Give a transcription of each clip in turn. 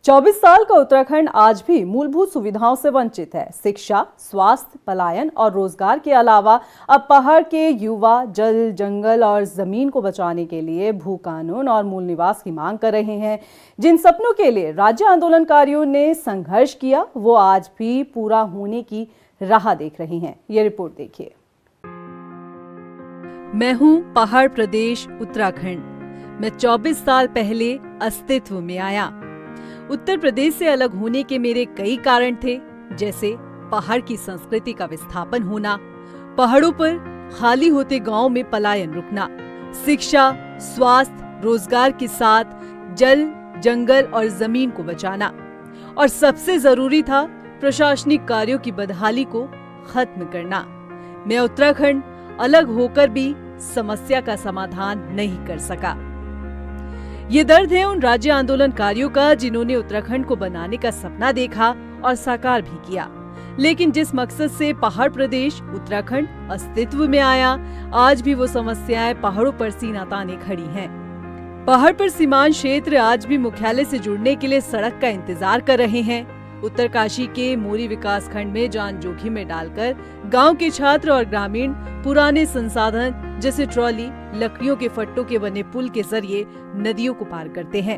24 साल का उत्तराखंड आज भी मूलभूत सुविधाओं से वंचित है। शिक्षा, स्वास्थ्य, पलायन और रोजगार के अलावा अब पहाड़ के युवा जल, जंगल और जमीन को बचाने के लिए भू कानून और मूल निवास की मांग कर रहे हैं। जिन सपनों के लिए राज्य आंदोलनकारियों ने संघर्ष किया, वो आज भी पूरा होने की राह देख रहे हैं। ये रिपोर्ट देखिए। मैं हूं पहाड़ प्रदेश उत्तराखंड। मैं 24 साल पहले अस्तित्व में आया। उत्तर प्रदेश से अलग होने के मेरे कई कारण थे, जैसे पहाड़ की संस्कृति का विस्थापन होना, पहाड़ों पर खाली होते गांव में पलायन रुकना, शिक्षा, स्वास्थ्य, रोजगार के साथ जल, जंगल और जमीन को बचाना, और सबसे जरूरी था प्रशासनिक कार्यों की बदहाली को खत्म करना। मैं उत्तराखंड अलग होकर भी समस्या का समाधान नहीं कर सका। ये दर्द है उन राज्य आंदोलनकारियों का जिन्होंने उत्तराखंड को बनाने का सपना देखा और साकार भी किया, लेकिन जिस मकसद से पहाड़ प्रदेश उत्तराखंड अस्तित्व में आया, आज भी वो समस्याएं पहाड़ों पर सीना ताने खड़ी हैं। पहाड़ पर सीमांत क्षेत्र आज भी मुख्यालय से जुड़ने के लिए सड़क का इंतजार कर रहे हैं। उत्तरकाशी के मोरी विकास खंड में जान जोखिम में डालकर गांव के छात्र और ग्रामीण पुराने संसाधन जैसे ट्रॉली, लकड़ियों के फट्टों के बने पुल के जरिए नदियों को पार करते हैं।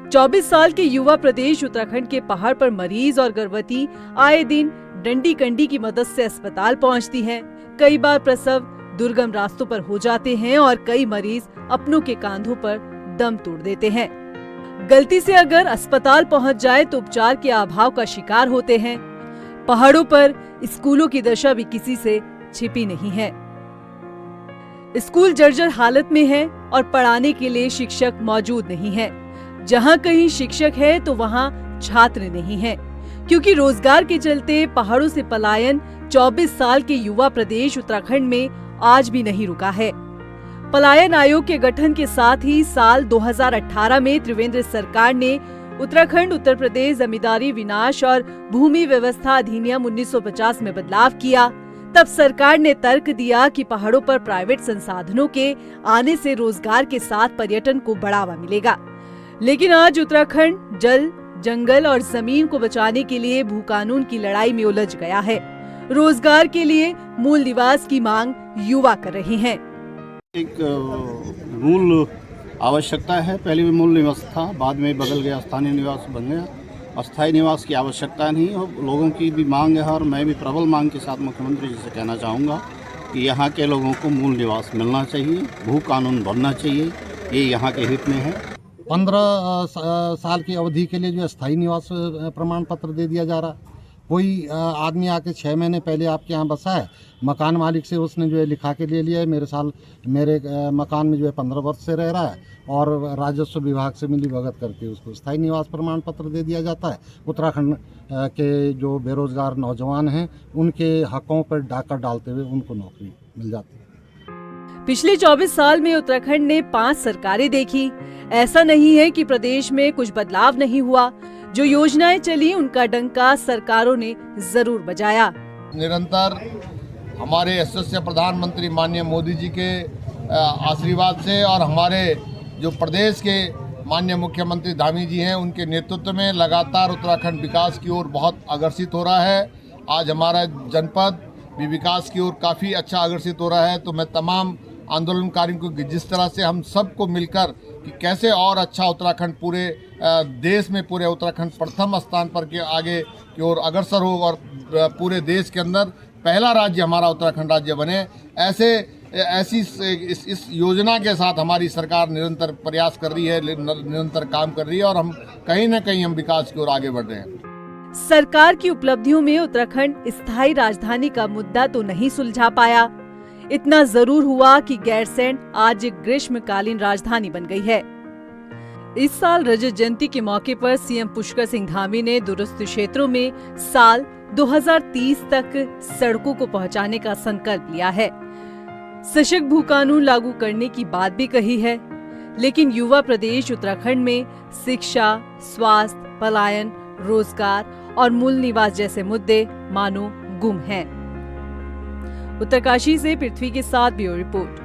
24 साल के युवा प्रदेश उत्तराखंड के पहाड़ पर मरीज और गर्भवती आए दिन डंडी कंडी की मदद से अस्पताल पहुंचती हैं। कई बार प्रसव दुर्गम रास्तों पर हो जाते हैं और कई मरीज अपनों के कांधों पर दम तोड़ देते हैं। गलती से अगर अस्पताल पहुंच जाए तो उपचार के अभाव का शिकार होते हैं। पहाड़ों पर स्कूलों की दशा भी किसी से छिपी नहीं है। स्कूल जर्जर हालत में है और पढ़ाने के लिए शिक्षक मौजूद नहीं है। जहां कहीं शिक्षक है तो वहां छात्र नहीं है, क्योंकि रोजगार के चलते पहाड़ों से पलायन 24 साल के युवा प्रदेश उत्तराखंड में आज भी नहीं रुका है। पलायन आयोग के गठन के साथ ही साल 2018 में त्रिवेंद्र सरकार ने उत्तराखंड उत्तर प्रदेश जमींदारी विनाश और भूमि व्यवस्था अधिनियम 1950 में बदलाव किया। तब सरकार ने तर्क दिया कि पहाड़ों पर प्राइवेट संसाधनों के आने से रोजगार के साथ पर्यटन को बढ़ावा मिलेगा। लेकिन आज उत्तराखंड जल, जंगल और जमीन को बचाने के लिए भू कानून की लड़ाई में उलझ गया है। रोजगार के लिए मूल निवास की मांग युवा कर रहे हैं। एक मूल आवश्यकता है। पहले भी मूल निवास था, बाद में बदल गया, स्थानीय निवास बन गया। अस्थायी निवास की आवश्यकता नहीं और लोगों की भी मांग है, और मैं भी प्रबल मांग के साथ मुख्यमंत्री जी से कहना चाहूँगा कि यहाँ के लोगों को मूल निवास मिलना चाहिए, भू कानून बनना चाहिए, ये यहाँ के हित में है। 15 साल की अवधि के लिए जो अस्थायी निवास प्रमाण पत्र दे दिया जा रहा। कोई आदमी आके 6 महीने पहले आपके यहाँ बसा है, मकान मालिक से उसने जो है लिखा के ले लिया है, मेरे मकान में जो है 15 वर्ष से रह रहा है, और राजस्व विभाग से मिली भगत करके उसको स्थायी निवास प्रमाण पत्र दे दिया जाता है। उत्तराखंड के जो बेरोजगार नौजवान हैं, उनके हकों पर डाका डालते हुए उनको नौकरी मिल जाती है। पिछले 24 साल में उत्तराखंड ने 5 सरकारें देखी। ऐसा नहीं है कि प्रदेश में कुछ बदलाव नहीं हुआ। जो योजनाएं चली उनका डंका सरकारों ने जरूर बजाया। निरंतर हमारे यशस्वी प्रधानमंत्री माननीय मोदी जी के आशीर्वाद से और हमारे जो प्रदेश के माननीय मुख्यमंत्री धामी जी हैं, उनके नेतृत्व में लगातार उत्तराखंड विकास की ओर बहुत अग्रसित हो रहा है। आज हमारा जनपद भी विकास की ओर काफ़ी अच्छा अग्रसित हो रहा है। तो मैं तमाम आंदोलनकारियों को जिस तरह से हम सबको मिलकर कि कैसे और अच्छा उत्तराखंड पूरे देश में, पूरे उत्तराखंड प्रथम स्थान पर के आगे की ओर अग्रसर हो और पूरे देश के अंदर पहला राज्य हमारा उत्तराखंड राज्य बने, ऐसी इस योजना के साथ हमारी सरकार निरंतर प्रयास कर रही है, निरंतर काम कर रही है, और हम कहीं न कहीं हम विकास की ओर आगे बढ़ रहे हैं। सरकार की उपलब्धियों में उत्तराखंड स्थायी राजधानी का मुद्दा तो नहीं सुलझा पाया। इतना जरूर हुआ कि गैरसैंण आज ग्रीष्मकालीन राजधानी बन गई है। इस साल रजत जयंती के मौके पर सीएम पुष्कर सिंह धामी ने दूरस्थ क्षेत्रों में साल 2030 तक सड़कों को पहुंचाने का संकल्प लिया है। सशक्त भू कानून लागू करने की बात भी कही है, लेकिन युवा प्रदेश उत्तराखंड में शिक्षा, स्वास्थ्य, पलायन, रोजगार और मूल निवास जैसे मुद्दे मानो गुम हैं। उत्तरकाशी से पृथ्वी के साथ ब्यूरो रिपोर्ट।